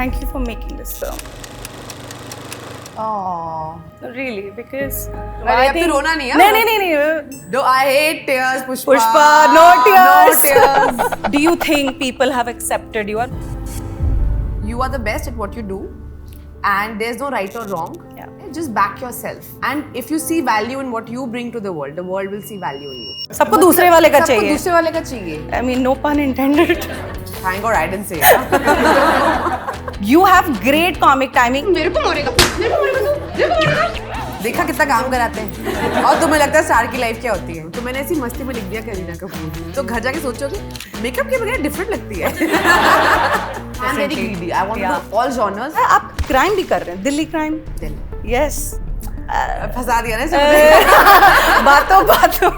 thank you for making this film. Oh. Really, because अरे अब तो रोना नहीं है? नहीं. Do I hate tears, Pushpa? Pushpa, no tears. No tears. Do you think people have accepted you? You are the best at what you do, and there's no right or wrong. Yeah. Just back yourself, and if you see value in what you bring to the world will see value in you. सबको दूसरे वाले का चाहिए. सबको दूसरे वाले का चाहिए. I mean, no pun intended. Thank God I didn't say that. You have great comic timing. मेरे को मारेगा तू. देखा कितना काम कराते हैं. और तुम्हें लगता है स्टार की लाइफ क्या होती है? तो मैंने ऐसी मस्ती में लिख दिया करीना कपूर. तो घर जाके सोचोगे मेकअप के बगैर डिफरेंट लगती है. I'm very greedy. I want to do all genres. आप क्राइम भी कर रहे हैं, दिल्ली क्राइम. Yes. फंसा दिया ना इसमें. बातों.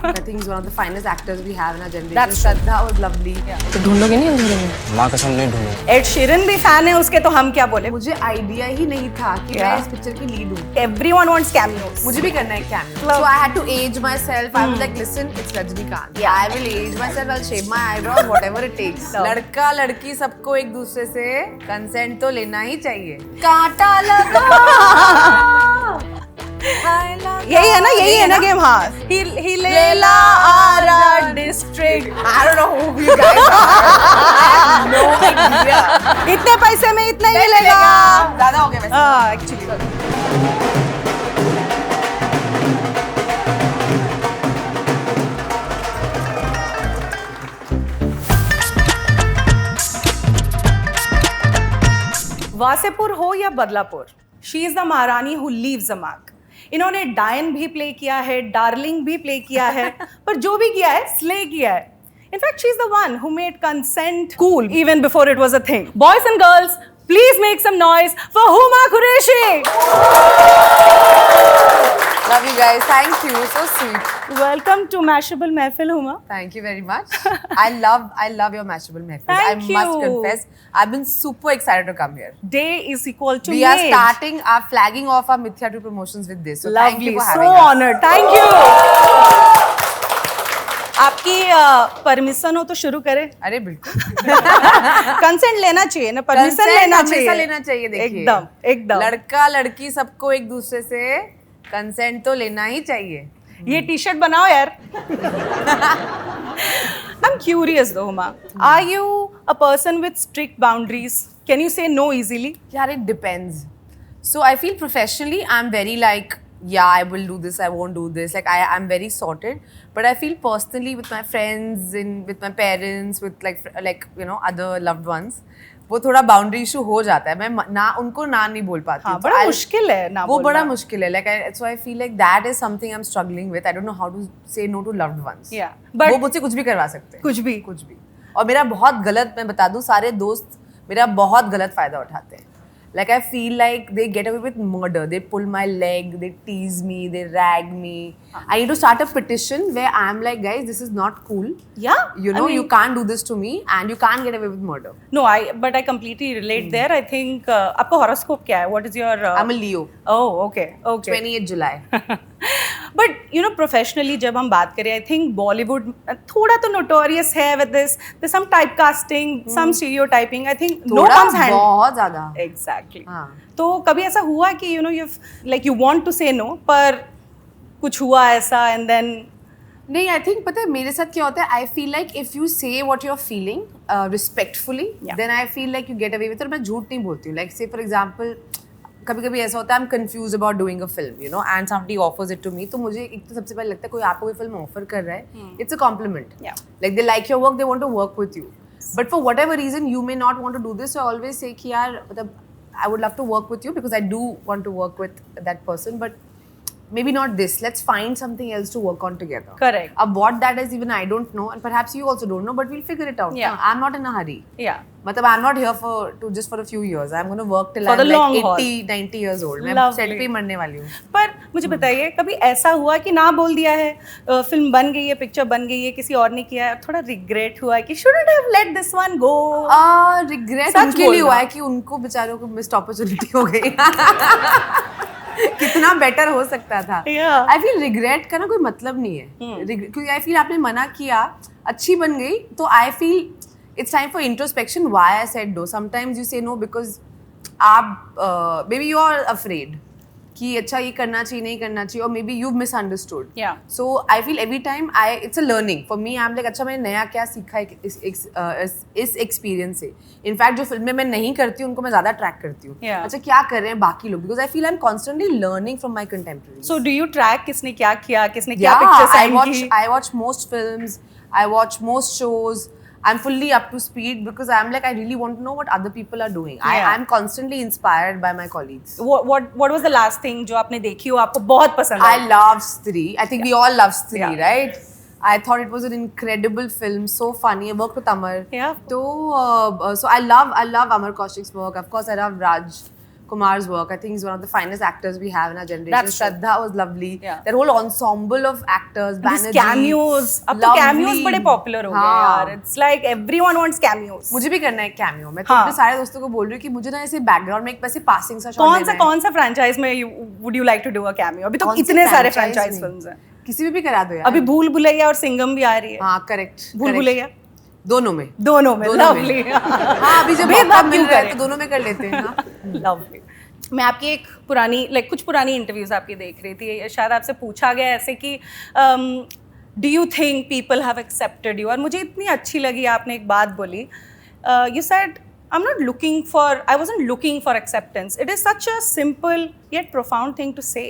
I think he's one of the finest actors we have in our generation. That's Shraddha was lovely. तो ढूंढोगे नहीं अंधेरे में? माँ कसम नहीं ढूंढूंगा. Ed Sheeran भी फैन है उसके, तो हम क्या बोले? मुझे आइडिया ही नहीं था कि मैं इस पिक्चर की लीड हूँ. Everyone wants cameos. मुझे भी करना है cameo. So I had to age myself. I was like, listen, it's Rajnikant. Yeah, I will age myself. I'll shave my eyebrows, whatever it takes. लड़का लड़की सबको एक दूसरे से कंसेंट तो लेना ही चाहिए. कांटा लगा. यही है ना गेम. हाँ. Hilela Ara District. I don't know who you guys are. No idea. इतने पैसे में इतना ही मिलेगा. ज़्यादा हो गया वैसे. हाँ, actually. वासेपुर हो या बदलापुर, शी इज द महारानी हु लीव्स अ मार्क. इन्होंने डायन भी प्ले किया है, डार्लिंग भी प्ले किया है, पर जो भी किया है स्ले किया है. In fact she is the one who made consent cool even before it was a thing. Boys and girls, please make some noise for Huma Qureshi. Love you guys. Thank you. So sweet. Welcome to Mashable Mehfil, Huma. Thank you very much. I love your Mashable Mehfil. I Thank you. must confess, I've been super excited to come here. Day is equal to We are starting our flagging off our Mithya 2 promotions with this. So thank you for having so us. honored. Thank you. आपकी permission हो तो शुरू करें. अरे बिल्कुल. Consent लेना चाहिए ना, परमिशन लेना चाहिए. हमेशा लेना चाहिए. देखिए एकदम. लड़का लड़की सबको एक दूसरे से कंसेंट तो लेना ही चाहिए. ये टी शर्ट बनाओ यार. I'm curious though, Huma. Are you a person with strict boundaries? Can you say no easily? Yeah, it depends. So I feel professionally, I'm very like, yeah, I will do this, I won't do this. Like I'm very sorted. But I feel personally with my friends, with my parents, with like you know other loved ones, वो थोड़ा boundary issue हो जाता है. मैं ना उनको ना नहीं बोल पाती. हाँ, बड़ा मुश्किल है ना. वो बड़ा मुश्किल है. Like so I feel like that is something I'm struggling with. I don't know how to say no to loved ones. Yeah, but वो मुझसे कुछ भी करवा सकते हैं. कुछ भी. और मेरा बहुत गलत, मैं बता दूं, सारे दोस्त मेरा बहुत गलत फायदा उठाते हैं. Like I feel like they get away with murder. They pull my leg, they tease me, they rag me. I need to start a petition where I'm like, guys, this is not cool. Yeah. You know, I mean, you can't do this to me and you can't get away with murder. No, but I completely relate there. I think आपका horoscope क्या है? What is your? I'm a Leo. Oh, okay. 28 July. But you know, professionally जब हम बात करें, I think Bollywood थोड़ा तो notorious है with this. There's some typecasting, some stereotyping. I think no comes hand. बहुत ज़्यादा. Exactly. हाँ. तो कभी ऐसा हुआ कि you know you want to say no, पर कुछ हुआ ऐसा and then नहीं, I think पता है मेरे साथ क्या होता है. I feel like if you say what you're feeling respectfully, then I feel like you get away with it. और मैं झूठ नहीं बोलती हूँ. Like say for example, कभी-कभी ऐसा होता है I'm confused about doing a film, you know, and somebody offers it to me. तो मुझे एक तो सबसे पहले लगता है कोई आपको कोई फिल्म ऑफर कर रहा है, it's a compliment. Yeah. Like they like your work, they want to work with you. But for whatever reason you may not want to do this. So I always say कि यार मतलब I would love to work with you because I do want to work with that person, but maybe not this. Let's find something else to work on together. Correct. What that is even I don't know, and perhaps you also don't know, but we'll figure it out. Yeah. I'm not in a hurry. yeah. मतलब I'm not here just for a few years. I'm going to work till For I'm the long like haul. 80, 90 years old. मैं Lovely. Set पे ही मरने वाली हूँ. पर मुझे बताइए, कभी ऐसा हुआ कि ना बोल दिया है, फिल्म बन गई है, पिक्चर बन गई है, किसी और ने किया है, थोड़ा रिग्रेट हुआ है कि shouldn't have let this one go? Regret सच उनके लिए बोलना. हुआ है कि उनको बेचारों को मिस्ड अपॉर्चुनिटी हो गई. कितना बेटर हो सकता था. Yeah. आई फील रिग्रेट का ना कोई मतलब नहीं है. क्योंकि आई फील आपने मना किया, अच्छी बन गई, तो I feel it's time for introspection. Why I said no. Sometimes you say no because आप maybe you are afraid कि अच्छा ये करना चाहिए नहीं करना चाहिए, or maybe you've misunderstood. Yeah. So I feel every time it's a learning for me. I'm like अच्छा मैंने नया क्या सीखा है इस experience से. In fact जो फिल्में मैं नहीं करती हूँ उनको मैं ज़्यादा ट्रैक करती हूँ. Yeah. अच्छा क्या कर रहे हैं बाकी लोग, because I feel I'm constantly learning from my contemporaries. So do you track किसने क्या किया, किसने क्या picture send की? I watch most films. I watch most shows. I'm fully up to speed because I'm like I really want to know what other people are doing. Yeah. I'm constantly inspired by my colleagues. What was the last thing जो आपने देखी हो आपको बहुत पसंद आई? I love Stree. I think we all love Stree, Yeah. right? I thought it was an incredible film, so funny. I worked with Amar. Yeah. So I love Amar Kaushik's work. Of course, I love Raj Kumar's work. I think he's one of the finest actors we have in our generation. That's true. Shraddha was lovely. Yeah. That whole ensemble of actors. These Banerjee, cameos, अब तो cameos बड़े popular हो गए यार. It's like everyone wants cameos. मुझे भी करना है कैमियो. मैं तो हाँ. अपने सारे दोस्तों को बोल रही हूँ कि मुझे ना ऐसे बैकग्राउंड में एक वैसे पासिंग सा शॉट लेना है. कौन सा franchise में would you like to do a cameo? अभी तो कौन सी इतने सारे franchise franchise में? films हैं. किसी में भी करा दो यार. अभी भूल भुलैया और सिंघम भी आ रही है. हाँ करेक्ट. भूल भुलैया दोनों में. दोनों में lovely. हाँ अभी जब मौका मिल रहा है तो दोनों में कर लेते हैं. हाँ. Lovely. मैं आपकी एक पुरानी कुछ पुरानी इंटरव्यूज आपकी देख रही थी, शायद आपसे पूछा गया ऐसे कि do you think people have accepted you, और मुझे इतनी अच्छी लगी आपने एक बात बोली. You said I am not looking for, I wasn't looking for acceptance. It is such a simple yet profound thing to say.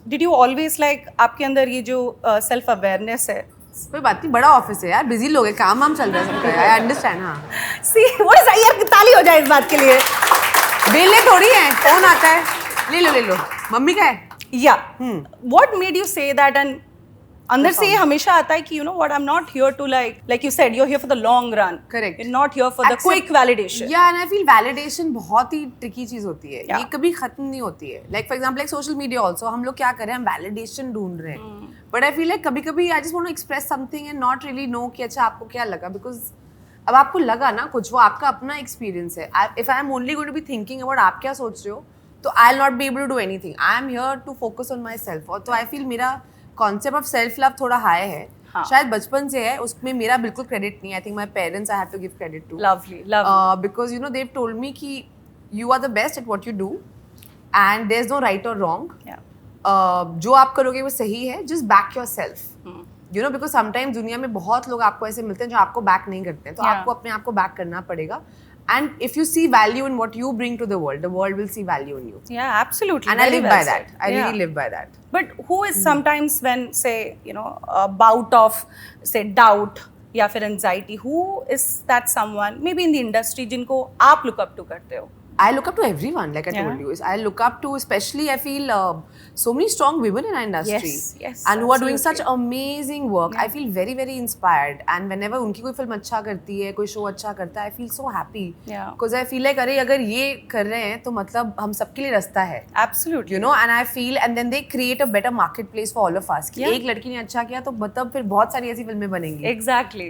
Did you always आपके अंदर ये जो सेल्फ अवेयरनेस है? कोई बात नहीं, बड़ा ऑफिस है यार, बिजी लोग हैं, काम वाम चल रहा है सबका. I understand. हाँ सी व्हाट इज, यार ताली हो जाए इस बात के लिए. बेले थोड़ी है, कौन आता है, ले लो मम्मी का है. Yeah what made you say that? And अंदर से ये हमेशा आता है कि you know what, I am not here to like you said, you are here for the long run. Correct. You are not here for the quick validation. Yeah and I feel validation बहुत ही tricky चीज होती है. Yeah. ये कभी खत्म नहीं होती है. Like for example like social media also, हम लोग क्या कर रहे हैं, हम वैलिडेशन ढूंढ रहे हैं. बट आई फील लाइक कभी कभी I just want to express something and not really know कि अच्छा आपको क्या लगा, बिकॉज अब आपको लगा ना कुछ, वो आपका अपना एक्सपीरियंस है. If I am only going to be thinking about आप क्या सोच रहे हो, तो I will not be able to do anything. I am here to focus on my self. और तो आई फील मेरा कॉन्सेप्ट ऑफ सेल्फ लव थोड़ा हाई है. हाँ. शायद बचपन से है, उसमें मेरा बिल्कुल क्रेडिट नहीं. I think my parents I have to give credit to. Lovely Because you know they've told me कि you are the best at what you do and there's no right or wrong. जो आप करोगे वो सही है. Just back yourself. You know, because sometimes दुनिया में बहुत लोग आपको ऐसे मिलते हैं जो आपको बैक नहीं करते हैं, तो आपको अपने आप को बैक करना पड़ेगा. And if you see value in what you bring to the world will see value in you. Yeah, absolutely. And I live by that. I really live by that. But who is sometimes when, say, you know, a bout of, say, doubt या फिर anxiety, who is that someone, maybe in the industry, जिनको आप look up to करते हो? I look up to everyone, like I told you. I look up to, especially I feel so many strong women in our industry. Yes, and who are doing such amazing work. I feel very, very inspired. And whenever उनकी कोई film अच्छा करती है, कोई show अच्छा करता है, I feel so happy. Yeah. Because I feel like अरे अगर ये कर रहे हैं तो मतलब हम सबके लिए रास्ता है. Absolutely. You know, and I feel, and then they create a better marketplace for all of us. कि एक लड़की ने अच्छा किया तो मतलब फिर बहुत सारी ऐसी फिल्में बनेंगी. Exactly.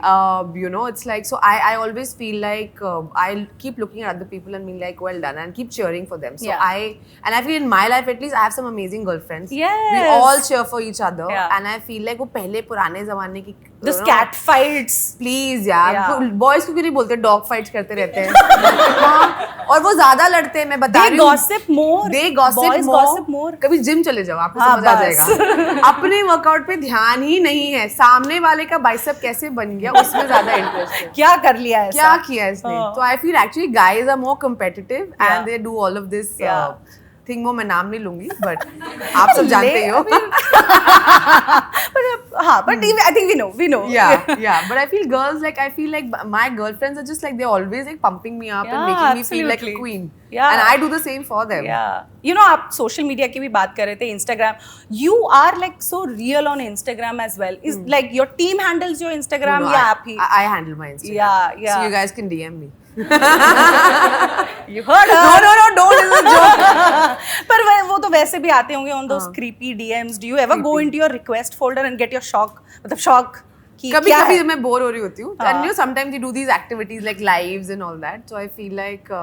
You know, it's like, so I always feel like I keep looking at other people and being like, well done, and keep cheering for them. So I feel in my life at least I have some amazing girlfriends. Yes. We all cheer for each other. Yeah. And I feel like वो पहले पुराने जमाने की Those cat fights. Please यार, boys को क्यों नहीं बोलते, डॉग फाइट्स करते रहते हैं. हाँ, और वो ज्यादा लड़ते हैं, मैं बता रही हूँ. Gossip more. They gossip Boys more. gossip more. कभी जिम चले जाओ, आपको हाँ, समझ आ जाएगा. अपने वर्कआउट पे ध्यान ही नहीं है, सामने वाले का बाइसेप कैसे बन गया उसमें ज्यादा इंटरेस्ट है. क्या कर लिया है? क्या किया इसने? तो I feel actually guys are more competitive and they do all of this thing. वो मैं नाम नहीं लूंगी, बट आप सब जानते ही हो. हाँ, but I think we know. Yeah. But I feel girls, like I feel like my girlfriends are just like, they're always like pumping me up and making me feel like a queen. Yeah. And I do the same for them. Yeah. You know, आप social media की भी बात कर रहे थे, Instagram. You are like so real on Instagram as well. Is like your team handles your Instagram या आप ही? I handle my Instagram. Yeah. So you guys can DM me. You heard her. No, don't. It's a joke. पर वो तो वैसे भी आते होंगे on those creepy DMs. Do you ever go into your request folder and get your shock? मतलब shock कि कभी क्या कभी है? मैं बोर हो रही होती हूँ. And you know, sometimes you do these activities like lives and all that. So I feel like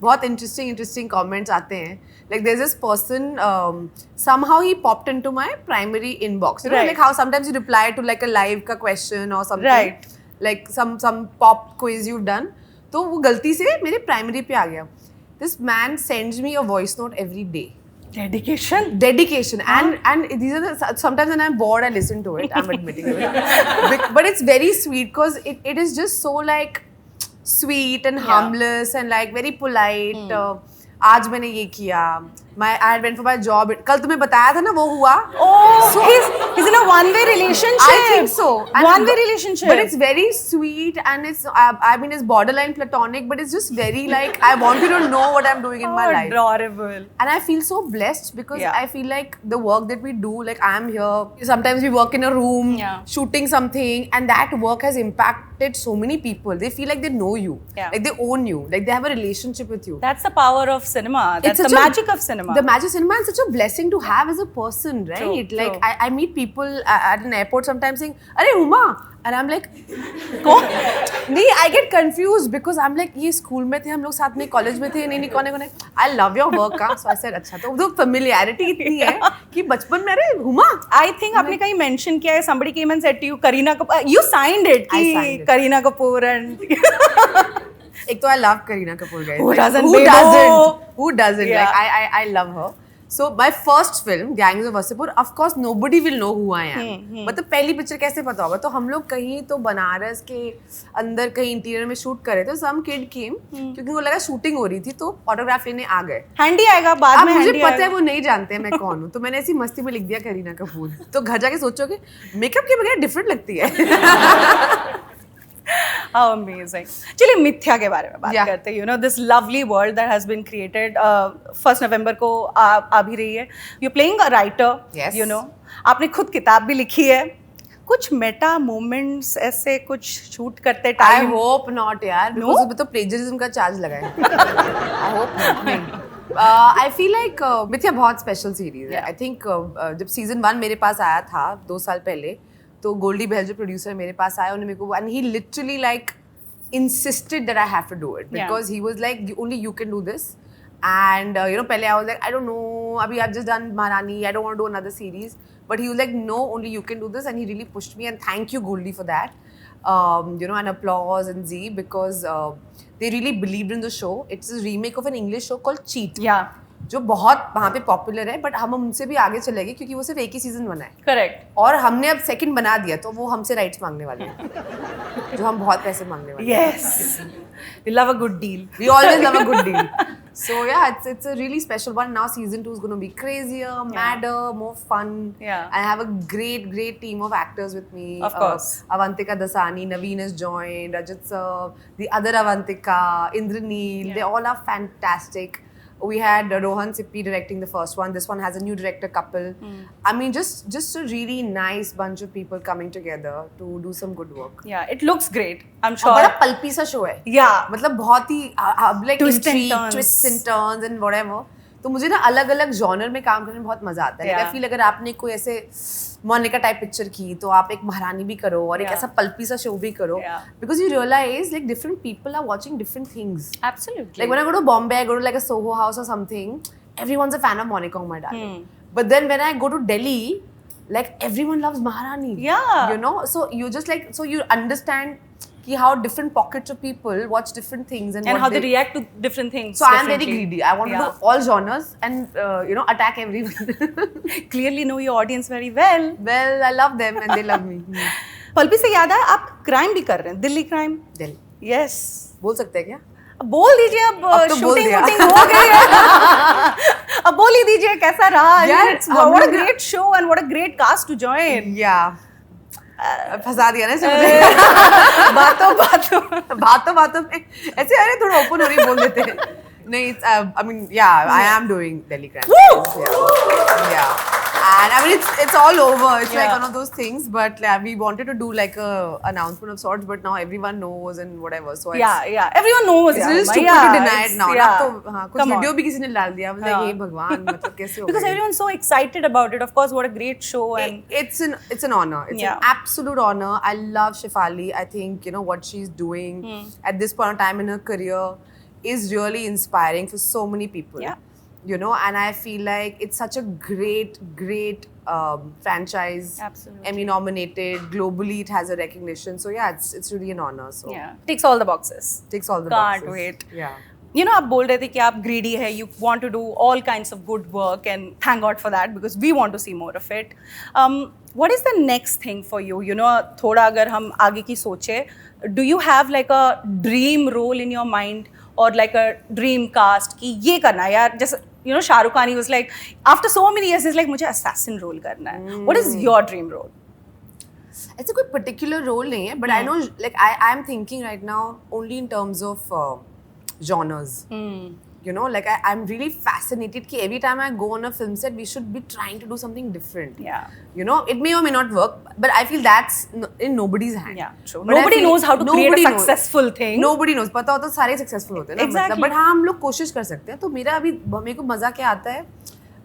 बहुत interesting comments आते हैं. Like there's this person, somehow he popped into my primary inbox. You know, like how sometimes you reply to like a live का question or something. Right. Like some pop quiz you've done. तो वो गलती से मेरे primary पे आ गया. this man sends me a voice note every day. Dedication. Dedication. And these are the, sometimes when I'm bored, I listen to it. I'm admitting it. But it's very sweet because it is just so like sweet and harmless and like very polite. आज मैंने ये किया. I went for my job. कल तुम्हें बताया था ना वो हुआ. Oh, so he's in a one-way relationship. I think so. One-way relationship. But it's very sweet and it's, I mean, it's borderline platonic, but it's just very like, I want you to know what I'm doing in my life. Adorable. And I feel so blessed because Yeah. I feel like the work that we do, like I'm here, sometimes we work in a room, shooting something, and that work has impacted so many people. They feel like they know you, like they own you, like they have a relationship with you. That's the power of cinema. That's the magic of cinema. The magic of cinema is such a blessing to have as a person, right? True, like true. I meet people at an airport sometimes saying, "Arey Huma," and I'm like, "नहीं." I get confused because I'm like, ये school में थे हम लोग साथ में, college में थे, नहीं कौन है? I love your work, का. So I said, अच्छा तो familiarity इतनी है कि बचपन में अरे हुमा. I think आपने कहीं mention किया है. Somebody came and said to you, Kareena Kapoor. You signed it. I signed it. Kareena Kapoor and. एक तो I love Kareena Kapoor, guys. Who doesn't? Who doesn't? Who doesn't? Yeah. Like I love her. So my first film, Gangs of Wasseypur, of course nobody will know who I am. मतलब पहली picture कैसे पता होगा? तो हम लोग कहीं तो बनारस के अंदर कहीं इंटीरियर में शूट कर रहे थे. Some kid came क्योंकि वो लगा शूटिंग हो रही थी तो ऑटोग्राफ लेने आ गए. हैंडी आएगा बाद अब में. मुझे handy पता आएगा. है वो नहीं जानते हैं मैं कौन हूँ, तो मैंने ऐसी मस्ती में लिख दिया करीना कपूर. तो घर जाके सोचोगे मेकअप के बगैर डिफरेंट लगती है. How amazing. चलिए मिथ्या के बारे में बात Yeah. करते हैं. You know this lovely world that has been created. 1st November को आ भी रही है. You're playing a writer. Yes. You know. आपने खुद किताब भी लिखी है. कुछ मेटा मोमेंट्स ऐसे कुछ शूट करते I टाइम. hope not यार. No? Because उसमें तो plagiarism का चार्ज लगा है. I hope not. नहीं. I feel like मिथ्या बहुत स्पेशल सीरीज है. I think जब सीजन 1 मेरे पास आया था 2 साल पहले, तो गोल्डी बहल जो प्रोड्यूसर मेरे पास आया, उन्होंने मेरे को, and he literally like insisted that I have to do it because he was like only you can do this. And you know, पहले I was like I don't know, अभी I've just done Maharani, I don't want to do another series, but he was like no, only you can do this, and he really pushed me, and thank you Goldie for that. You know, and applause and Z because they really believed in the show. It's a remake of an English show called Cheat. Yeah. जो बहुत वहाँ पे popular है, but हम उनसे भी आगे चले गए क्योंकि वो सिर्फ एक ही सीजन बना है. Correct. और हमने अब सेकंड बना दिया तो वो हमसे राइट्स मांगने वाले हैं जो हम बहुत पैसे मांगने वाले हैं. Yes. We love a good deal. We always love a good deal. So yeah, it's a really special one. Now season 2 is going to be crazier, madder, more fun. Yeah. I have a great team of actors with me. Of course. Avantika Dasani, Naveen has joined, Rajat sir, the other Avantika, Indraneel, they all are fantastic. We had Rohan Sippi directing the first one. This one has a new director couple. I mean, just a really nice bunch of people coming together to do some good work. Yeah, it looks great. I'm और sure. बड़ा pulpy सा show है. Yeah. मतलब बहुत ही like Twists and intrigue, turns. twists and turns and whatever. तो मुझे ना अलग-अलग जॉनर में काम करने में बहुत मजा आता है. Yeah. Like I feel अगर आपने कोई ऐसे मोनिका टाइप पिक्चर की तो आप एक महारानी भी करो और एक Yeah. ऐसा पल्पी सा शो भी करो. Yeah. Because you realize like different people are watching different things. Absolutely. Like when I go to Bombay, I go to like a Soho house or something, everyone's a fan of Monica Umar Darling. But then when I go to Delhi, like everyone loves Maharani. Yeah. You know, so you just like, so you understand ki how different pockets of people watch different things and what how they react to different things. So I'm very differently. greedy. I want to do all genres and you know, attack everyone. Clearly know your audience very well. Well, I love them and they love me. Pulpy से याद है आप crime भी कर रहे हैं, Delhi crime. Delhi. Yes. बोल सकते हैं क्या? अब बोल दीजिए. अब तो बोल शूटिंग दिया. वूटिंग हो गई है. अब बोल ही दीजिए कैसा रहा. यार, What a great show and what a great cast to join. Yeah. फंसा दिया ना इसमें. बातों में ऐसे अरे थोड़ा ओपन हो रही बोल देते हैं. नहीं, I mean, yeah, I am doing Delhi Crime. Yeah. And I mean, it's all over. It's like one of those things. But we wanted to do like a announcement of sorts, but now everyone knows and whatever. So Yeah. Everyone knows. it's यार. really stupid Yeah, to deny it now. yeah. तो हाँ, कुछ Come on. Video भी किसी ने डाल दिया. I was like, हे भगवान, मतलब कैसे हो Because गया? everyone's so excited about it. Of course, what a great show. And It's an honor. It's an absolute honor. I love Shefali. I think you know what she's doing at this point of time in her career is really inspiring for so many people. Yeah. You know, and I feel like it's such a great franchise. Absolutely. Emmy nominated. Globally, it has a recognition. So yeah, it's really an honor. So yeah, ticks all the boxes. ticks all the Can't boxes. wait. Yeah. you know, आप बोल रहे थे कि आप greedy है, you want to do all kinds of good work, and thank God for that because we want to see more of it. What is the next thing for you? You know, थोड़ा अगर हम आगे की सोचे, do you have like a dream role in your mind or like a dream cast कि ये करना है यार, जैसे you know Shahrukh Khan, he was like after so many years he's like मुझे assassin role करना है. What is your dream role? ऐसे कोई particular role नहीं है, but I know like I'm thinking right now only in terms of genres. You know, like I'm really fascinated कि every time I go on a film set, we should be trying to do something different. Yeah. You know, it may or may not work, but I feel that's in nobody's hand. Yeah, true. But I Nobody feel knows how to create a nobody knows. successful thing. Nobody knows. पता हो तो सारे successful होते हैं ना. Exactly. मतलब, but हाँ हम लोग कोशिश कर सकते हैं. तो मेरा अभी मेरे को मजा क्या आता है?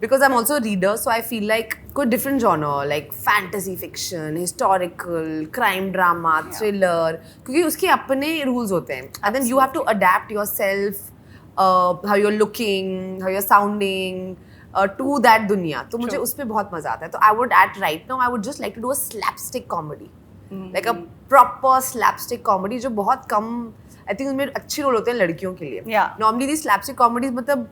Because I'm also a reader, so I feel like कोई different genre, like fantasy fiction, historical, crime drama, thriller, क्योंकि उसके अपने rules होते हैं. And then you have to adapt yourself, how you're looking, how you're sounding, to that दुनिया. तो मुझे उस पे बहुत मजा आता है. तो I would right now I would just like to do a slapstick comedy, like a proper slapstick comedy जो बहुत कम, I think उसमें अच्छे रोल होते हैं लड़कियों के लिए. Yeah. Normally these slapstick comedies मतलब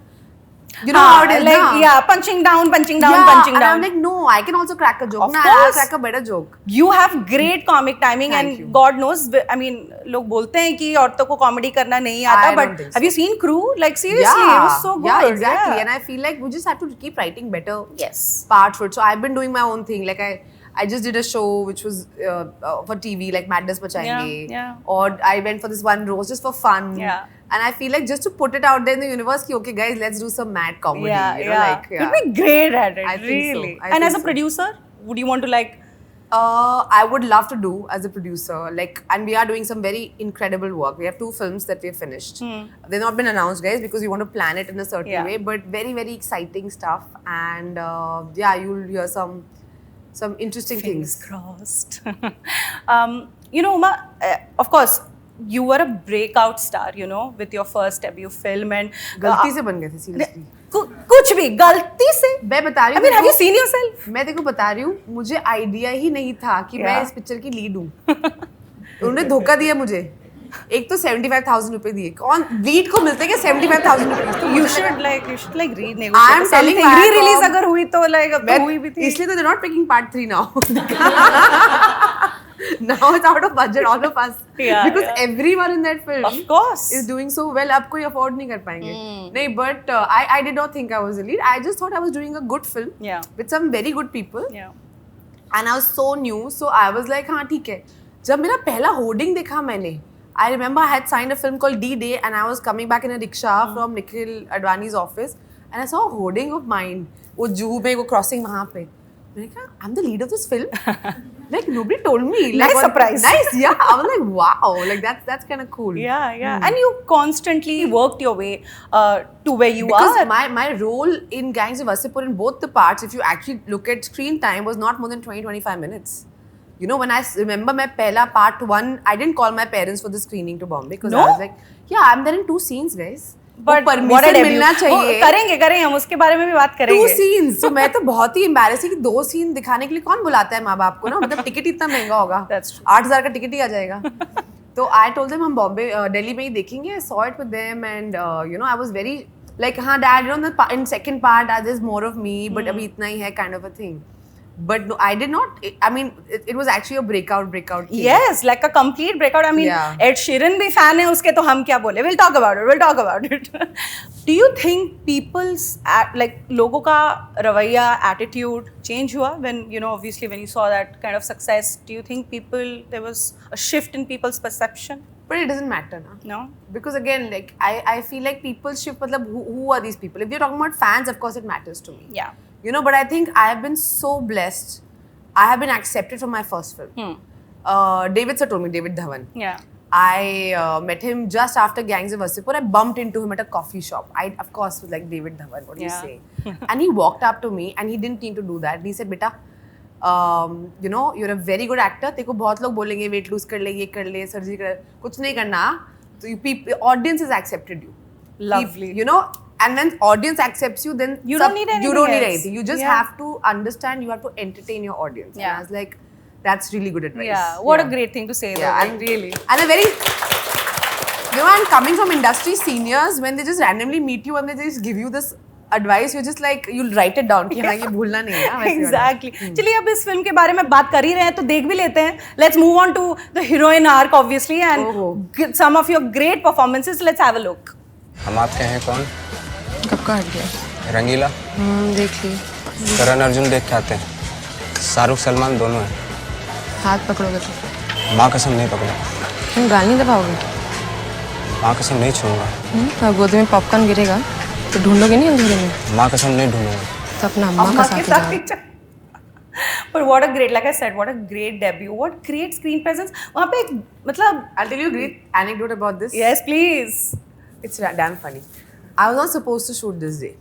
you know how it is, like, na? yeah, punching down, punching Yeah, down. and I'm like, no, I can also crack a joke. Of I'll course. crack a better joke. You have great comic timing, Thank and you. God knows, I mean, लोग बोलते हैं कि औरतों को comedy करना नहीं आता, I don't but think have so. you seen Crew? Like seriously, it was so good. Yeah, exactly. Yeah. And I feel like we just have to keep writing better Yes. parts for it. So I've been doing my own thing. Like I just did a show which was for TV, like Madness Bachayenge. Yeah. Or I went for this one roast just for fun. Yeah. And I feel like just to put it out there in the universe, ki, okay guys, let's do some mad comedy. Yeah, you know, yeah. like, yeah. You'd be great at it, I think so. really. I And think as a so. producer, would you want to like? I would love to do as a producer, like, and we are doing some very incredible work. We have 2 films that we have finished. They've not been announced, guys, because we want to plan it in a certain way. But very, very exciting stuff, and yeah, you'll hear some interesting Fingers things. crossed. You know, Uma, of course, you were a breakout star, you know, with your first debut film, and गलती से बन गए थे seriously. कुछ भी गलती से. मैं बता रही I हूँ. mean, have you seen yourself? मैं तेरे को बता रही हूँ, मुझे आइडिया ही नहीं था कि मैं इस पिक्चर की लीड हूँ. उन्होंने धोखा दिया मुझे. एक तो 75,000 रुपए दिए. कौन लीड को मिलते हैं क्या 75,000 रुपए? You should like renegotiate. I'm telling you, re-release अगर हुई तो like अब तो हुई भी थी. इसलिए तो they're not making part 3 now. Now it's out of budget, all of us. Yeah, because yeah. everyone in that film Of course. is doing so well. अब कोई afford नहीं कर पाएंगे. नहीं, but I did not think I was a lead. I just thought I was doing a good film. Yeah. With some very good people. Yeah. And I was so new, so I was like, हाँ ठीक है. जब मेरा पहला hoarding देखा मैंने, I remember I had signed a film called D-Day, and I was coming back in a rickshaw from Nikhil Advani's office, and I saw a hoarding of mine. वो जूहू में वो crossing वहाँ पे. मैंने कहा, I'm the lead of this film. Like nobody told me. Like, Nice surprise. Nice, yeah. I was like, wow. Like that's kind of cool. Yeah. And you constantly worked your way to where you Because are. my role in Gangs of Wasseypur in both the parts, if you actually look at screen time, was not more than 20-25 minutes. You know, when I remember my pehla part 1, I didn't call my parents for the screening to Bombay because I was like, yeah, I'm there in 2 scenes, guys. But permission मिलना चाहिए. करेंगे हम उसके बारे में भी बात करेंगे. 2 scenes. So मैं तो बहुत ही embarrassing कि 2 सीन दिखाने के लिए कौन बुलाता है माँ बाप को ना, मतलब टिकट इतना महंगा होगा. That's true. 8,000 का टिकट ही आ जाएगा. तो I told them हम बॉम्बे दिल्ली में ही देखेंगे. I saw it with them, and you know, I was very like, हाँ dad, you know, in second part there's more of me, but अभी इतना ही है kind of a thing. But no, I did not. I mean, it was actually a breakout thing. Yes, like a complete breakout. I mean, Yeah. Ed Sheeran भी fan है उसके, तो हम क्या बोले? We'll talk about it. Do you think people's like लोगों का रवैया, attitude change हुआ when, you know, obviously when you saw that kind of success? Do you think there was a shift in people's perception? But it doesn't matter, na. No. Because again, like I feel like people's shift. मतलब who are these people? If you're talking about fans, of course it matters to me. Yeah. You know, but I think I have been so blessed. I have been accepted from my first film. David sir told me, David Dhawan. Yeah. I met him just after Gangs of Wasseypur. I bumped into him at a coffee shop. I, of course, was like, David Dhawan, what do you Yeah. say? And he walked up to me and he didn't need to do that. He said, Beta, you know, you're a very good actor. तेरे को बहुत लोग बोलेंगे weight lose कर ले, ये कर ले, surgery कर, कुछ नहीं करना. So audience has accepted you. Lovely. You know, and when audience accepts you, then You don't need anything You don't need else. anything. You just Yeah. have to understand. You have to entertain your audience. Yeah. And I was like, that's really good advice. Yeah. What a great thing to say. Yeah, though, like, really. And a very You know, and coming from industry seniors, when they just randomly meet you and they just give you this advice, you're just like, you'll write it down कि हाँ ये भूलना नहीं है वैसे वाला। Exactly. चलिए अब इस फिल्म के बारे में बात कर ही रहे हैं तो देख भी लेते हैं. Let's move on to the heroine arc obviously and some of your great performances. Let's have a look. हम आपके हैं कौन? कब का हट गया? रंगीला, देख ली। करण अर्जुन देख के आते हैं, शाहरुख सलमान दोनों हैं। हाथ पकड़ोगे तो? माँ कसम नहीं पकड़ा, तुम गाल नहीं दबाओगे? माँ कसम नहीं छूऊंगा। अब गोदी में पॉपकॉर्न गिरेगा तो ढूंढोगे नहीं अंधेरे में? माँ कसम नहीं ढूंढूंगा। तो अपना अम्मा का साथ ही जाओ। But what a great, like I said, what a great debut. What great screen presence. वहाँ पे एक मतलब. I'll tell you a great anecdote about this. Yes, please. It's damn funny. I was not supposed to shoot this day.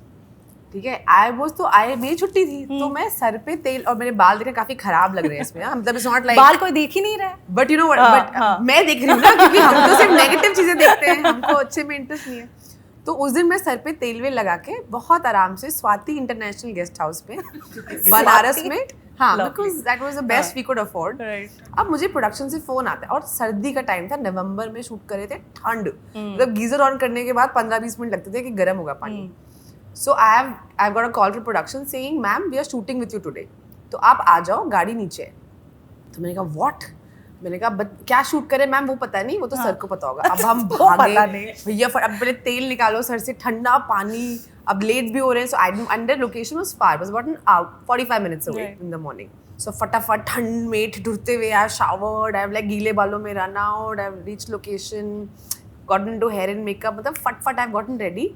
ठीक है, मेरी छुट्टी थी तो मैं सर पे तेल और मेरे बाल देखने काफी खराब लग रहे हैं इसमें, मतलब it's not like बाल कोई देख ही नहीं रहा है. But you know what? But मैं देख रही हूँ ना, क्योंकि हम तो सिर्फ नेगेटिव चीजें देखते हैं, हमको अच्छे में इंटरेस्ट नहीं है. तो उस दिन मैं सर पे तेल वेल लगा के बहुत आराम से स्वाति इंटरनेशनल गेस्ट हाउस पे बनारस में, हाँ, because that was the best we could afford. अब मुझे प्रोडक्शन से फोन आता है और सर्दी का टाइम था, नवंबर में शूट कर रहे थे, ठंड, मतलब गीजर ऑन करने के बाद 15-20 मिनट लगते थे कि गर्म होगा पानी. So I have got a call to production saying ma'am we are shooting with you today, तो आप आ जाओ, गाड़ी नीचे है. तो मैंने कहा व्हाट? मैंने कहा क्या शूट करें मैम, वो पता नहीं, वो तो सर को पता होगा. अब हम भागे, भैया अब पहले तेल निकालो सर से, ठंडा पानी, अब लेट भी हो रहे हैं. So I under location was far, was about an 45 minutes away in the morning. So फटाफट ठंड में ठिठुरते हुए I showered, I have like गीले बालों में run out, I have reach location, gotten into hair and makeup, मतलब फट आई हैव गॉटन रेडी.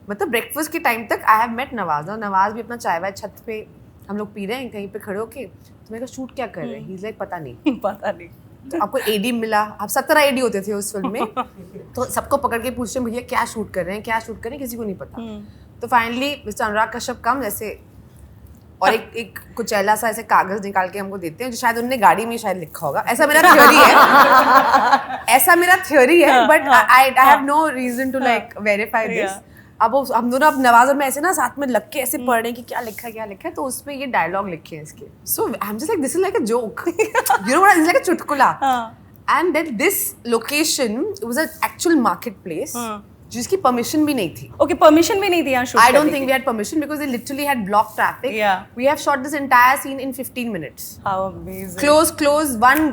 मतलब ब्रेकफास्ट के टाइम तक आई हैव मेट नवाज, और नवाज भी अपना चाय वाय छत पे हम लोग पी रहे हैं कहीं पे खड़े होके. तो मैंने कहा शूट क्या कर रहे हैं? ही इज लाइक पता नहीं. तो आपको एडी मिला, आप 17 एडी होते थे उस फिल्म में, तो सबको पकड़ के पूछते भैया क्या शूट कर रहे हैं, किसी को नहीं पता. तो फाइनली मिस्टर अनुराग कश्यप कम जैसे और एक कुचैला सा ऐसे कागज निकाल के हमको देते हैं, जो शायद उन्होंने गाड़ी में शायद लिखा होगा, ऐसा मेरा थ्योरी है, but I have no reason to like verify this. अब हम दोनों अब नवाज और मैं ऐसे ना साथ में लग के ऐसे पढ़ रहे हैं कि क्या लिखा है, तो उसमें ये डायलॉग लिखे हैं इसके. So I am just like this is like a joke, you know what, it's like a चुटकुला. And that this location was a actual market place जिसकी परमिशन भी नहीं थी. Okay, permission भी नहीं थी यहाँ शूट. I don't think we had permission because they literally had blocked traffic. Yeah. We have shot this entire scene in 15 minutes. How amazing. Close, one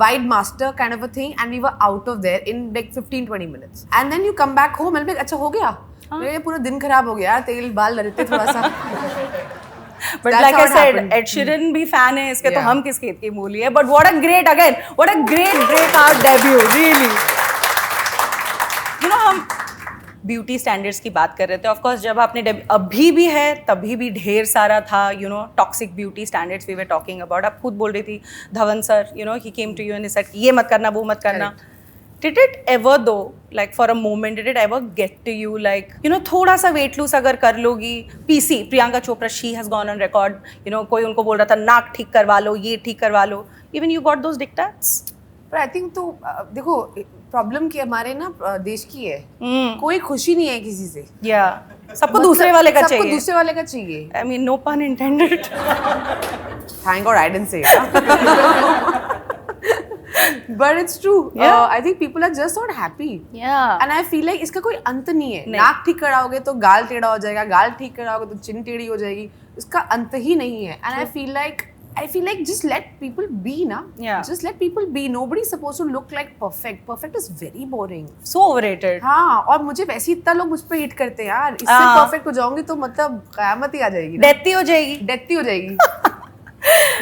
wide master kind of a thing, and we were out of there in like 15-20 minutes. And then you come back home and like, अच्छा हो गया? मेरे पूरा दिन खराब हो गया, तेल बाल लड़ते थोड़ा सा. But like I said, Ed Sheeran भी fan है इसके, तो हम किस खेत की मूली है. But what a great art debut, really. You know, हम ब्यूटी स्टैंडर्ड्स की बात कर रहे थे. ऑफ कोर्स जब आपने अभी भी है तभी भी ढेर सारा था, you know, toxic beauty standards we were talking about. आप खुद बोल रही थी Dhawan sir, you know, he came to you and said ये मत करना, वो मत करना. Did it ever though, like for a moment, did it ever get to you like, you know, थोड़ा सा weight lose अगर कर लोगी, PC, Priyanka Chopra, she has gone on record, you know, कोई उनको बोल रहा था नाक ठीक करवा लो, ये ठीक करवा लो, even you got those diktats? But I think तो देखो प्रॉब्लम की हमारे ना देश की है, कोई खुशी नहीं है किसी से. Yeah, सबको दूसरे वाले का चाहिए. सबको दूसरे वाले का चाहिए. I mean, no pun intended. Thank God I didn't say it. But it's true. Yeah. I think people are just not happy. Yeah. And I feel like इसका कोई अंत नहीं है. नाक ठीक कराओगे तो गाल टेढ़ा हो जाएगा, गाल ठीक कराओगे तो चिन टेढ़ी हो जाएगी. इसका अंत ही नहीं है. And I feel like just let people be ना. Yeah. Just let people be. Nobody's supposed to look like perfect. Perfect is very boring. So overrated. हाँ, और मुझे वैसे इतना लोग मुझ पे हिट करते हैं यार. इससे perfect हो जाऊंगी तो मतलब कयामत ही आ जाएगी. Death ही हो जाएगी.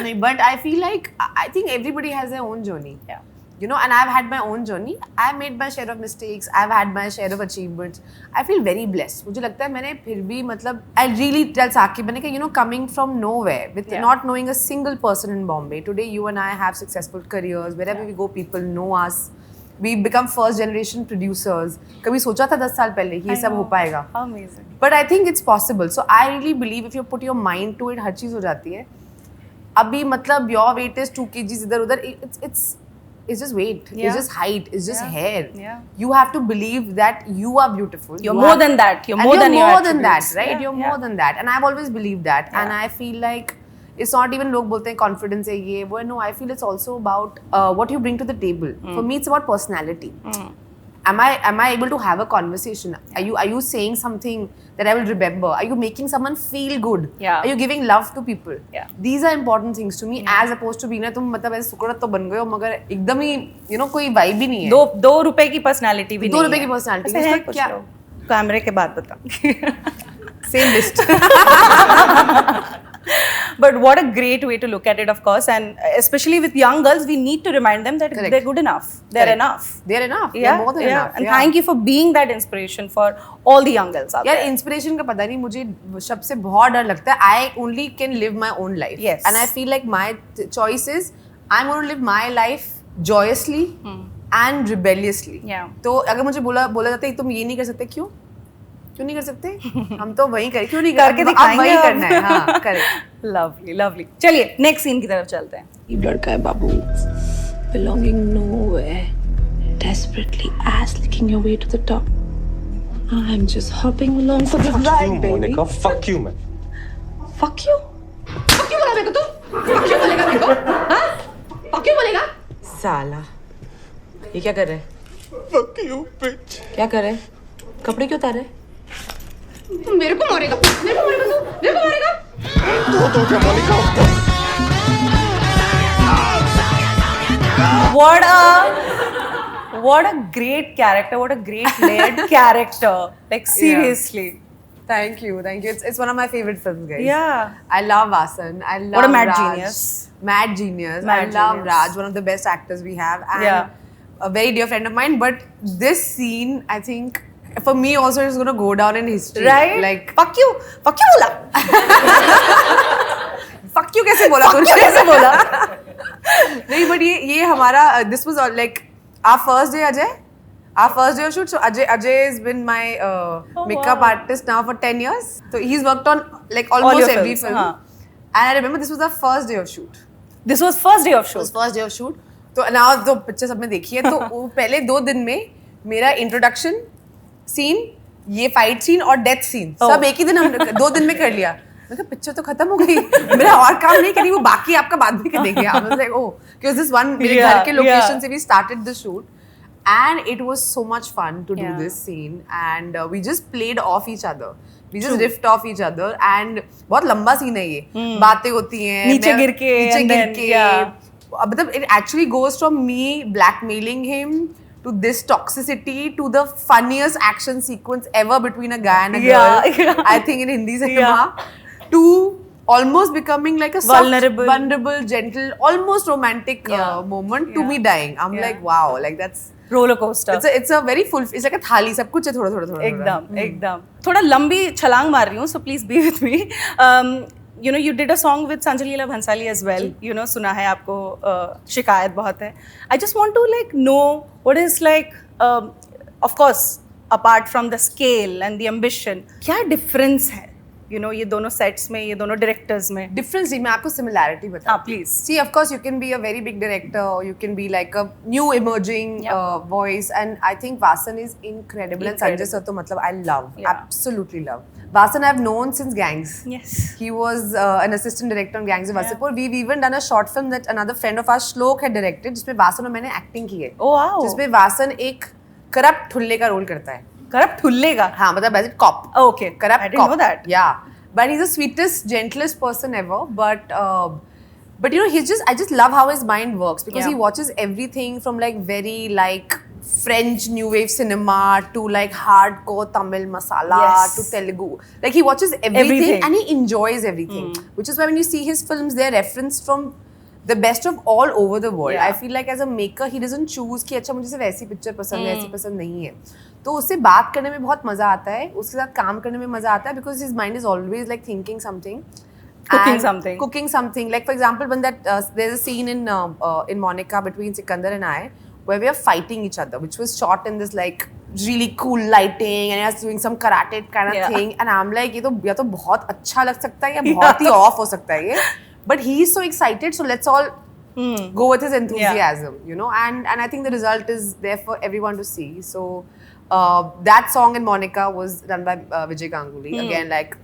नहीं, but I feel like I think everybody has their own journey. Yeah. You know, and I've had my own journey. I've made my share of mistakes. I've had my share of achievements. I feel very blessed. मुझे लगता है मैंने फिर भी मतलब I really tell Saki मैंने कहा, you know, coming from nowhere with not knowing a single person in Bombay. Today you and I have successful careers. Wherever we go, people know us. We become first generation producers. कभी सोचा था 10 साल पहले ये सब हो पाएगा? Amazing. But I think it's possible. So I really believe if you put your mind to it, हर चीज़ हो जाती है. अभी मतलब your weight is 2 kgs इधर उधर, it's just weight, it's just height, it's just hair. Yeah. You have to believe that you are beautiful. You're more than that. You're more than that, attributes. right? Yeah. You're more than that, and I've always believed that. And I feel like it's not even लोग बोलते हैं confidence है ये वो. No, I feel it's also about what you bring to the table. For me, it's about personality. am I able to have a conversation? Are you saying something that I will remember? Are you making someone feel good? Yeah. Are you giving love to people? Yeah. These are important things to me as opposed to being ना तुम मतलब ऐसे सुकड़त तो बन गए हो मगर एकदम ही कोई vibe ही नहीं है. दो रुपए की पर्सनालिटी भी दो नहीं रुपए है. की personality, ऐसे है उसका कुछ क्या? लोग. कैमरे के बाद बता. Same list. But what a great way to look at it, of course, and especially with young girls, we need to remind them that Correct. they're good enough. They're Correct. enough. They're enough. Yeah, They're more than enough. And yeah. thank you for being that inspiration for all the young girls out यार there. Inspiration का पता नहीं मुझे शब्द से बहुत डर लगता है. I only can live my own life Yes. And I feel like my choice is I am gonna live my life joyously and rebelliously. Yeah. तो अगर मुझे बोला जाता है तुम ये नहीं कर सकते, क्यों नहीं कर सकते? हम तो वही करें, क्यों नहीं करके अब दिखाएंगे वही अब. करना है. हाँ करेक्ट. Lovely, lovely. चलिए नेक्स्ट सीन की तरफ चलते हैं. अजीब लड़का है बाबू, belonging nowhere, desperately ass licking your way to the top. I'm just hopping along for the ride, baby. Monica, fuck you, man. Fuck you? Fuck you बोला मेरे को तू? Fuck you बोलेगा मेरे को? हाँ? Fuck you बोलेगा? साला ये क्या कर रहे हैं? Fuck you, bitch. क्या कर रहे हैं? कपड़े क्यों उतारे? मेरे को मारेगा तू? मेरे को मारेगा? तो क्या Monika? What a great character. What a great layered character. Like seriously. Thank you. It's one of my favorite films, guys. Yeah. I love Vasan. I love What a mad Raj. genius. Mad genius. Mad I love genius. Raj, one of the best actors we have, and Yeah. a very dear friend of mine. But this scene, I think, for me also, is going to go down in history. Right? Like, fuck you बोला. fuck you कैसे बोला तूने? कैसे बोला? नहीं, but ये हमारा this was all like our first day, Ajay. Our first day of shoot. So Ajay has been my makeup artist now for 10 years. So he's worked on like All almost your every films, film. हाँ. And I remember this was our first day of shoot. This was first day of It shoot. was first day of shoot. तो now तो picture सबने देखी है. तो वो पहले 2 दिन में मेरा इंट्रोडक्शन सीन, ये फाइट सीन और डेथ सीन सब एक ही दिन हम 2 दिन में कर लिया. मैं कहा पिक्चर तो खत्म हो गई, मेरा और काम नहीं करी, वो बाकी आपका बाद में करेंगे. I was like, oh, because this one मेरे Yeah, घर के लोकेशन yeah. से we started the shoot. And it was so much fun to do Yeah. this scene, and we just played off each other. We just riffed off each other, and बहुत लंबा scene है ये. बातें होती हैं. नीचे गिर के, नीचे and गिर then, के. yeah. मतलब it actually goes from me blackmailing him to this toxicity to the funniest action sequence ever between a guy and a girl. Yeah. I think in Hindi cinema. To almost becoming like a soft, vulnerable, gentle, almost romantic moment to me dying. I'm like, wow, like that's roller coaster. it's a very full. It's like a थाली, सब कुछ है थोड़ा. एकदम थोड़ा लंबी छलांग मार रही हूँ, so please be with me. You did a song with Sanjay Leela Bhansali as well. सुना है आपको शिकायत बहुत है. I just want to like know what is like, of course, apart from the scale and the ambition, क्या difference है? ये दोनों sets में, ये दोनों directors में. Difference नहीं, मैं आपको similarity बता. Please. See, of course, you can be a very big director, or you can be like a new emerging voice, and I think Vasan is incredible. And Sanjay sir, to matlab, I love, absolutely love. Vasan I've known since Gangs. Yes. He was an assistant director on Gangs of Wasseypur. We've even done a short film that another friend of ours, Shlok, had directed, जिसमें Vasan और मैंने acting की है. Oh wow. जिसमें Vasan एक corrupt ठुल्ले का role करता है. Corrupt ठुल्ले का. हाँ, मतलब as a cop. Okay. Corrupt I didn't cop. know that. Yeah, but he's the sweetest, gentlest person ever. But I just love how his mind works, because he watches everything from like very like French new wave cinema to like hardcore Tamil masala to Telugu. Like he watches everything. And he enjoys everything. Which is why when you see his films, they're referenced from the best of all over the world. I feel like as a maker, he doesn't choose कि अच्छा मुझे सिर्फ ऐसी picture पसंद है, ऐसी पसंद नहीं है. तो उससे बात करने में बहुत मजा आता है, उसके साथ काम करने में मजा आता है, because his mind is always like thinking something. Cooking something. Like for example, when there's a scene in Monica between Sikandar and I, where we are fighting each other, which was shot in this like really cool lighting, and I was doing some karate kind of thing, and I'm like, ये तो या तो बहुत अच्छा लग सकता है या बहुत ही off हो सकता है ये. But he's so excited, so let's all go with his enthusiasm, and I think the result is there for everyone to see. So that song in Monica was done by Vijay Ganguly, again like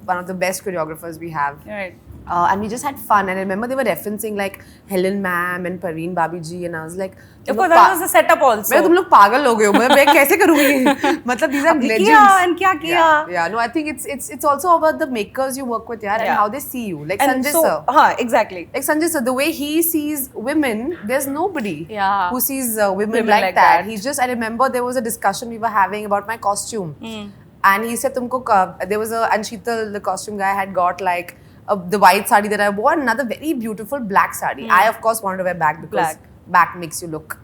one of the best choreographers we have. Right. And we just had fun. And I remember they were referencing like Helen Ma'am and Parveen Babi ji, and I was like, Of course, that was a setup also. मैं तुम लोग पागल हो गए हो, मतलब मैं कैसे करूँगी? मतलब these are legends. किया and क्या किया? Yeah, no, I think it's also about the makers you work with, yeah, and how they see you. Like And Sanjay so, sir. exactly. Like Sanjay sir, the way he sees women, there's nobody who sees women like that. He's just, I remember there was a discussion we were having about my costume. And he said, tumko, there was and Sheetal, the costume guy, had got like the white sari that I wore, and another very beautiful black sari. I, of course, wanted to wear black because black makes you look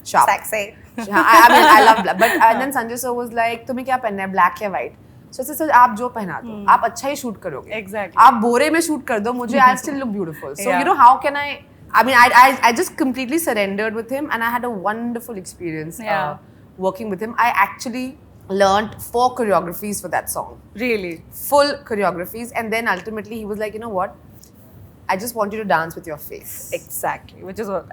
sharp. Sexy. I mean, I love black. But and then Sanjay sir was like, तुम्हें क्या पहनना है, black या white? So I said, sir, आप जो पहना दो, आप अच्छा ही shoot करोगे. Exactly. आप बोरे में shoot कर दो, मुझे I'll still look beautiful. So Yeah. you know, how can I mean, I just completely surrendered with him, and I had a wonderful experience working with him. I actually learned 4 choreographies for that song. Really? Full choreographies, and then ultimately he was like, you know what? I just want you to dance with your face. Exactly. Which is what.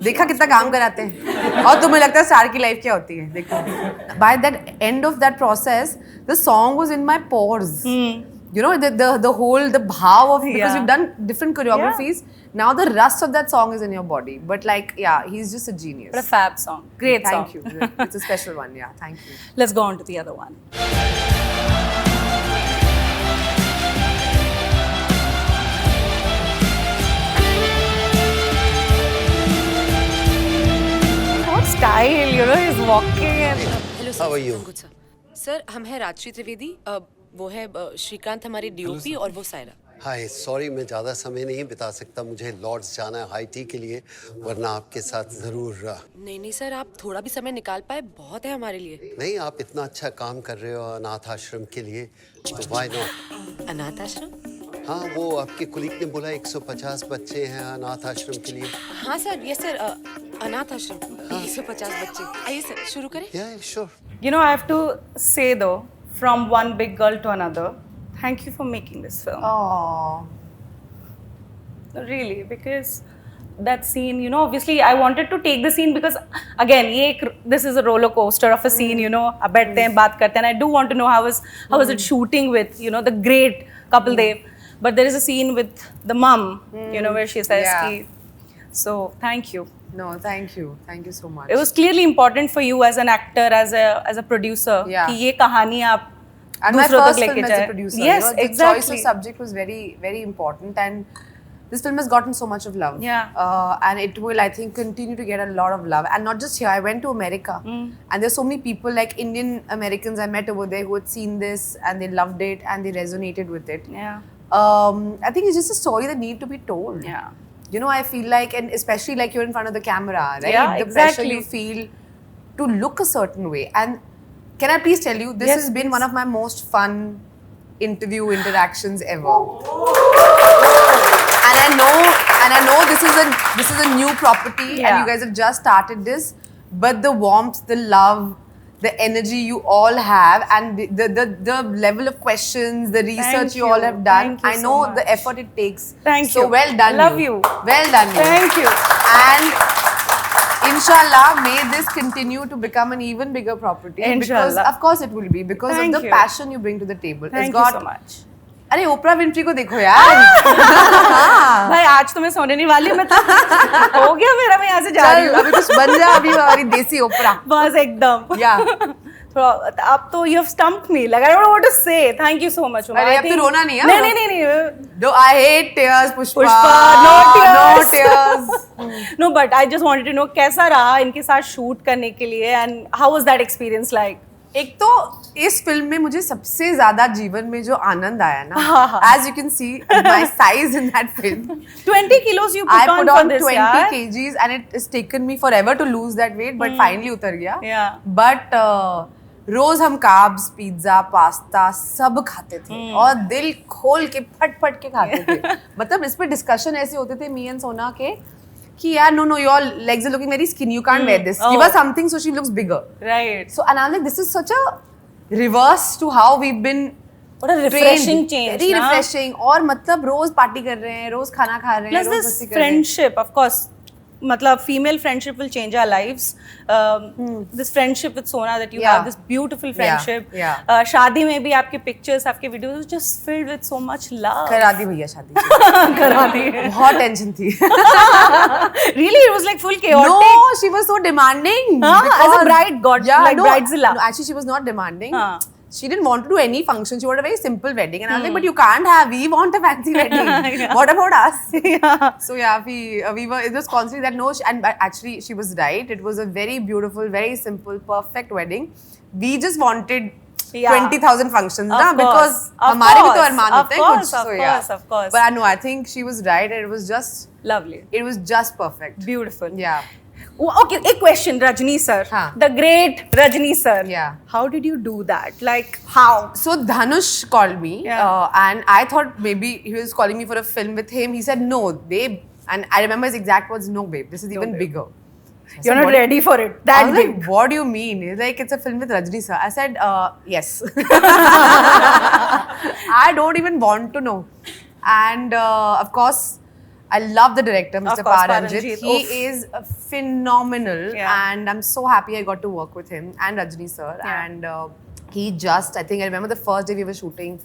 देखा कितना काम कराते हैं और तुम्हें लगता है star की लाइफ क्या होती है देखो. By that end of that process, the song was in my pores. You know, the whole bhav of, because we've done different choreographies. Now the rust of that song is in your body. But like, yeah, he's just a genius. What a fab song. Great song. Thank you. It's a special one. Yeah, thank you. Let's go on to the other one. What style, you know, he's walking and... hello How are you? Good sir हम हैं राजश्री त्रिवेदी, वो है श्रीकांत हमारे DOP, और वो Saira. Hi sorry मैं ज़्यादा समय नहीं बिता सकता, मुझे लॉर्ड्स जाना है हाई टी के लिए, वरना आपके साथ ज़रूर नहीं सर, आप थोड़ा भी समय निकाल पाए बहुत है हमारे लिए. नहीं, आप इतना अच्छा काम कर रहे हो अनाथ आश्रम के लिए, तो व्हाई नॉट. अनाथ आश्रम? हाँ, वो आपके कुलीग ने बोला 150 बच्चे हैं अनाथ आश्रम के लिए. हाँ सर, ये सर, अनाथ आश्रम 150 बच्चे. आइए सर शुरू करें. Yeah, sure. You know, I have to say though, from one big girl to another, thank you for making this film. Oh. Really, because that scene, you know, obviously I wanted to take the scene because again, this is a roller coaster of a scene, you know. अब बैठते हैं, बात करते हैं, and I do want to know how was it shooting with, you know, the great Kapil Dev. But there is a scene with the mum, you know, where she says, ki, so thank you. No, thank you. Thank you so much. It was clearly important for you as an actor, as a producer, कि ये कहानी आप and my दूसरों first तक film लेके as a जाए. producer, Yes, you know, the exactly. choice of subject was very, very important, and this film has gotten so much of love. Yeah. And it will, I think, continue to get a lot of love. And not just here. I went to America, and there's so many people, like Indian Americans I met over there, who had seen this and they loved it and they resonated with it. Yeah. I think it's just a story that needs to be told. Yeah. You know, I feel like, and especially like you're in front of the camera, right? Yeah, the exactly. pressure you feel to look a certain way. And can I please tell you, this Yes, has been please. one of my most fun interactions ever. And I know this is a new property, and you guys have just started this, but the warmth, the love, the energy you all have, and the level of questions, the research you all have done. Thank you I know so the much. effort it takes. Thank so you. well done. Love you. Well done. Thank you. And inshallah, may this continue to become an even bigger property. Because Inshallah. of course it will be, because Thank of the you. passion you bring to the table. Thank It's got, you so much. अरे ओपरा विंफ्री को देखो यार. भाई आज तो मैं सोने नहीं वाली, मैं तो हो गया मेरा, मैं यहाँ से जा रही चल हूँ. अभी कुछ बन जा, अभी हमारी देसी ओपरा. बस एकदम. Yeah. थोड़ा अब तो you have stumped me. Like I don't know what to say. Thank you so much. अरे अब तो रोना नहीं है. नहीं. Do I hate tears, Pushpa? No tears. No tears. No, but I just wanted to know कैसा रहा इनके साथ शूट करने के लिए, and how was that experience like? एक तो इस फिल्म में मुझे सबसे ज्यादा जीवन में जो आनंद आया ना, as you can see my size in that film, 20 kilos you I put put on for on this, 20 yaar. kgs, and it has taken me forever to lose that weight, but finally उतर गया. Yeah. But रोज हम carbs, pizza, pasta सब खाते थे और दिल खोल के फट फट के खाते थे. मतलब इस पे डिस्कशन ऐसे होते थे मी एंड सोना के कि यार no your legs are looking very skinny, you can't wear this. Give her something so she looks bigger. Right. So and I'm like, this is such a reverse to how we've been What a refreshing trained. change. Very na? refreshing. और मतलब रोज party कर रहे हैं, रोज खाना खा रहे हैं, Plus rose this मस्ती कर रहे हैं. friendship, of course. मतलब female friendship will change our lives. This friendship with Sona that you Yeah. have, this beautiful friendship. yeah. शादी में भी आपके pictures, आपके videos just filled with so much love. करा दी भैया शादी करा दी. बहुत टेंशन थी Really, it was like full chaotic. No, she was so demanding. As a because- bride, got like bridezilla. No, actually, she was not demanding. Huh. She didn't want to do any function. She wanted a very simple wedding, and I was like, "But you can't have. We want a fancy wedding. Yeah. What about us?" Yeah. So yeah, we were. It was constantly that no, and actually she was right. It was a very beautiful, very simple, perfect wedding. We just wanted. Yeah. 20,000 functions, Of na? course, Because of हमारे भी तो course, Armaan of होते हैं course, कुछ. of So course, yeah. of course. But I know, I think she was right, and it was just, Lovely. it was just perfect. Beautiful. Yeah. Okay, a question, Rajni sir. हाँ. The great Rajni sir. Yeah. How did you do that? Like, how? So Dhanush called me, Yeah. and I thought maybe he was calling me for a film with him. He said, "No, babe," and I remember his exact words, "No, babe, this is even babe. bigger." So I You're said, not "What?" ready for it. I That was big. like, "What do you mean?" He's like, "It's a film with Rajni sir." I said, "Yes." I don't even want to know, and of course. I love the director, Mr. Of course, Paranjit. Paranjit. He Oof. is phenomenal, Yeah. and I'm so happy I got to work with him and Rajni sir. Yeah. And he just, I think I remember the first day we were shooting,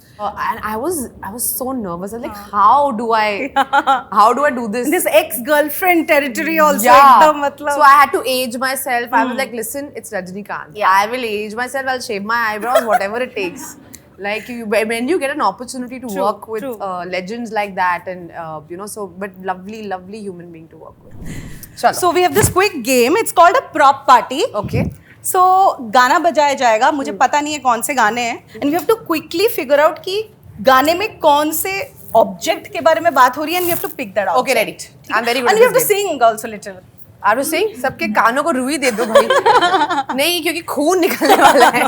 and I was so nervous. I was like, how do I do this? This ex-girlfriend territory also. Yeah. ekdam, matlab. So I had to age myself. I was like, listen, it's Rajnikant. Yeah. I will age myself. I'll shave my eyebrows, whatever it takes. Like when you get an opportunity to True, work with true. legends like that, and so but lovely human being to work with. Chalo. So we have this quick game. It's called a prop party. Okay. So गाना बजाया जाएगा. मुझे पता नहीं है कौन से गाने हैं. And we have to quickly figure out कि गाने में कौन से object के बारे में बात हो रही है. And we have to pick that out. Okay, ready. I'm very good And at we have to this game. sing also little. आरू सिंह सबके कानों को रुई दे दो भाई. नहीं क्योंकि खून निकलने वाला है.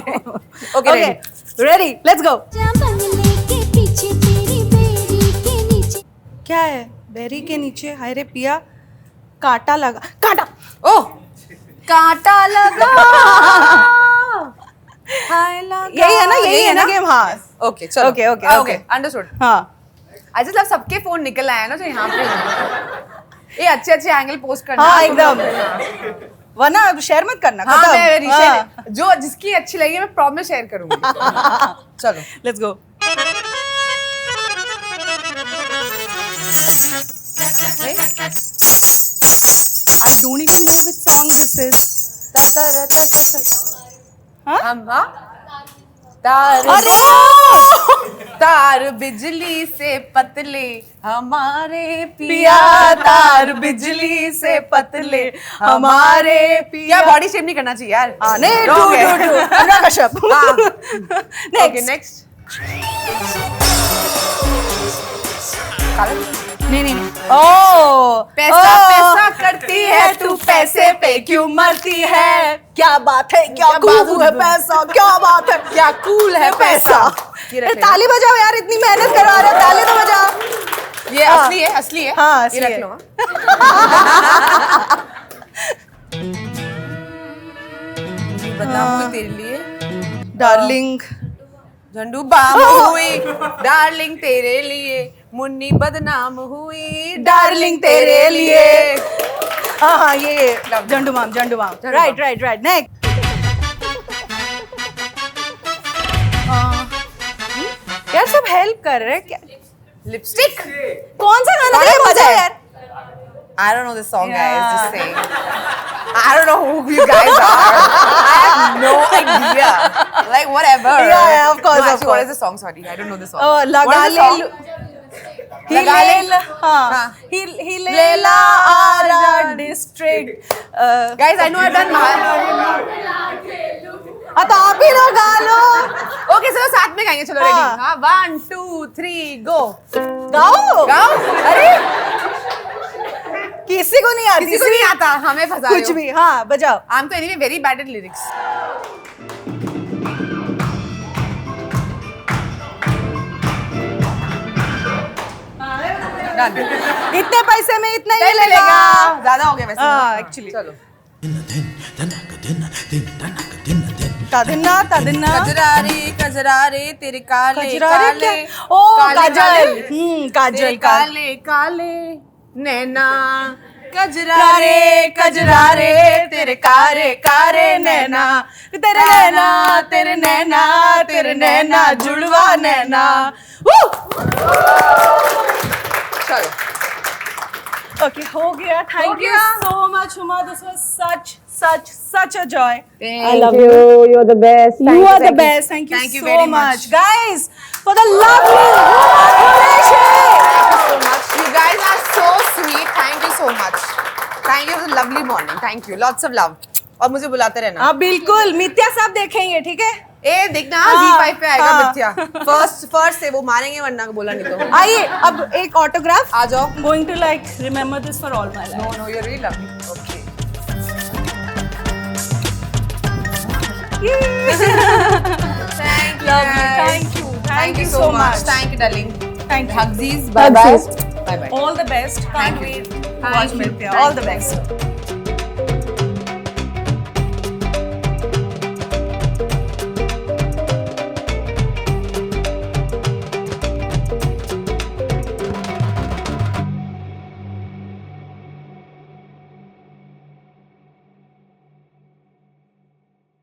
Okay, ready. Ready. Let's go. क्या है? बेरी के नीचे हाय रे पिया कांटा लगा. कांटा. ओह कांटा लगा हाय लगा. यही है ना? यही है ना गेम? हाँ. ओके चलो. Okay. अंडरस्टूड. हाँ. आई जस्ट लव सबके फोन निकल आए ना तो यहाँ पे ये अच्छे एंगल पोस्ट करना. हाँ एकदम. वरना शेयर मत करना. हाँ खत्म. मैं हाँ. share- जो जिसकी अच्छी लगी मैं प्रॉमिस शेयर करूंगी. चलो. Let's go. I don't even know which song this is. हम तार अरे तार बिजली से पतले हमारे पिया तार बिजली से पतले हमारे पिया. क्या बॉडी शेप नहीं करना चाहिए यार. हाँ, नहीं Wrong है. true. Anurag Kashyap. Okay, next. नहीं. ओह पैसा करती है तू पैसे पे क्यों मरती है. क्या बात है. क्या क्या बात कूल है है. पैसा. क्या बात है. क्या कूल है पैसा. ये रख अरे लेना. ताली बजाओ यार. इतनी मेहनत करवा रहे हो. ताली तो बजाओ. ये असली है. हाँ, ये असली रख है. लो. बदनाम हुई तेरे लिए. डार्लिंग. झंडू बाम हुई डार्लिंग तेरे लिए. मुन्नी बदनाम हुई डार्लिंग तेरे लिए. हाँ ये झंडू माम. राइट. नेक्स्ट. यार सब हेल्प कर रहे हैं क्या. लिपस्टिक. कौन सा गाना है. मजा यार. I don't know this song, guys. Yeah. Just saying. I don't know who you guys are. I have no idea. Like whatever. Yeah, of course, No, of actually, what course. is the song? Sorry, I don't know the song. लगा What is ले. the song? ही लगा ले. ले. हाँ. हाँ. ही ले ला आरा district. Guys, I know I've done हाँ तो आप ही लोग गा लो. Okay, चलो साथ में गाएंगे. चलो हाँ. ready. हाँ 1, 2, 3, go. गाओ. अरे किसी को नहीं आती. किसी को नहीं आता. हमें फंसा रहे कुछ हो. भी. हाँ बजाओ. I'm तो anyway very bad at lyrics. Done. इतने पैसे में इतना ही नहीं मिलेगा. ज्यादा हो गया वैसे. हाँ, actually. चलो. तादिन्ना. कजरारे तेरे काले कजरारे काले. क्या? ओ काले काजल. काले. काजल. तेरे काले काले नैना कजरा कजरारे तेरे कारे कारे नैना तेरे नैना जुड़वा नैना। चलो ओके हो गया। Thank you so much Huma, this was such a joy. I love you. You're the best. You are the best. Thank you so much, guys, for the lovely relationship. You guys are so sweet. Thank you so much. Thank you for the lovely morning. Thank you. Lots of love. और मुझे बुलाते रहना। हाँ बिल्कुल, मिथ्या साहब देखेंगे, ठीक है? ए देखना Z5 पे आएगा मिथ्या। फर्स्ट से वो मारेंगे वरना बोला नहीं तो। आइए अब एक ऑटोग्राफ आ जाओ। Going to like remember this for all my life. No, you're really lovely. Okay. Thank you. Lovely. Thank you so much. Thank you, darling. Thank you. Hugsies. Bye bye. Bye bye. All the best. Can't wait to watch Mithya. All the best.